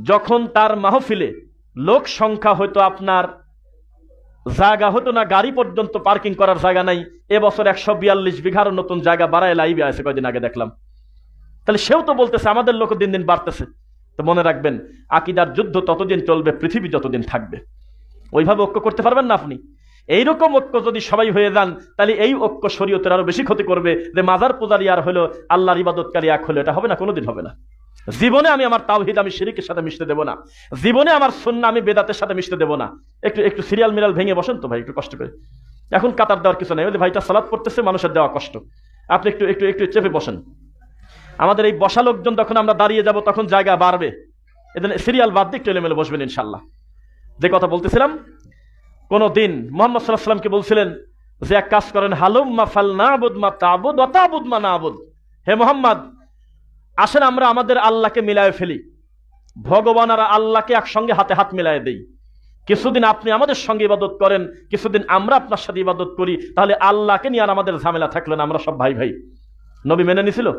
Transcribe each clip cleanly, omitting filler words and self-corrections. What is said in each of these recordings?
যখন তার মাহফিলে লোক সংখ্যা হয়তো আপনার জায়গা হতো না, গাড়ি পর্যন্ত পার্কিং করার জায়গা নাই, এবছর 142 বিঘার নতুন জায়গা বাড়ায় লাইভে আছে, কয়দিন আগে দেখলাম। তাহলে সেও তো বলতেছে আমাদের লোক দিন দিন বাড়তেছে। তো মনে রাখবেন, আকীদার যুদ্ধ ততদিন চলবে পৃথিবী যতদিন থাকবে। ওইভাবে ঐক্য করতে পারবেন না আপনি। এইরকম ঐক্য যদি সবাই হয়ে যান, তাহলে এই ঐক্য শরীয়তের আরো বেশি ক্ষতি করবে। যে মাজার পূজারী আর হলো আল্লাহর ইবাদতকারী এক হলো, এটা হবে না, কোনোদিন হবে না। জীবনে আমি আমার তাওহীদ আমি শিরকের সাথে মিশতে দেব না, জীবনে আমার সুন্নাহ আমি বেদাতের সাথে মিশতে দেব না। একটু একটু সিরিয়াল মিরাল ভেঙে বসেন তো ভাই, একটু কষ্ট করে। এখন কাতার দেওয়ার কিছু নেই, ভাইটা সালাত পড়তেছে, মানুষের দেওয়া কষ্ট, আপনি একটু একটু একটু চেপে বসেন। আমাদের এই বসা লোকজন যখন আমরা দাঁড়িয়ে যাব তখন জায়গা বাড়বে, এজন্য সিরিয়াল বাদ দিয়ে একটু এলোমেলো বসবেন ইনশাল্লাহ। যে কথা বলতেছিলাম, কোন দিন মুহাম্মদ সাল্লাল্লাহু আলাইহি ওয়াসাল্লামকে বলছিলেন যে এক কাজ করেন, হালুম্মা ফালনাবুদ মা তাবুদ ওয়া তাবুদ মা নাবুদ। হে মুহাম্মদ, আসেন আমরা আমাদের আল্লাহকে মিলায়ে ফেলি, ভগবান আর আল্লাহকে একসঙ্গে হাতে হাত মিলায়ে দেই। কিছুদিন আপনি আমাদের সঙ্গে ইবাদত করেন, কিছুদিন আমরা আপনার সাথে ইবাদত করি, তাহলে আল্লাহকে নিয়ে আর আমাদের ঝামেলা থাকলো না, আমরা সব ভাই ভাই। নবী মেনে নিছিল?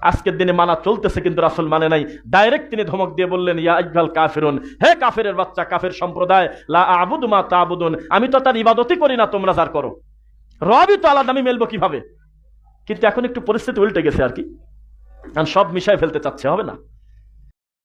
আজকের দিনে মানা চলতেছে, কিন্তু রাসূল মানে নাই। ডাইরেক্ট তিনি ধমক দিয়ে বললেন, ইয়া আইয়ুহাল কাফিরুন, হে কাফেরের বাচ্চা, কাফের সম্প্রদায়, লা আ'বুদু মা তা'বুদুন, আমি তো তার ইবাদতই করি না, তোমরা যার করো। রবই তো আলাদা, আমি মেলবো কিভাবে? কিন্তু এখন একটু পরিস্থিতি উল্টে গেছে আর কি, সব মিশায় ফেলতে চাচ্ছে, হবে না।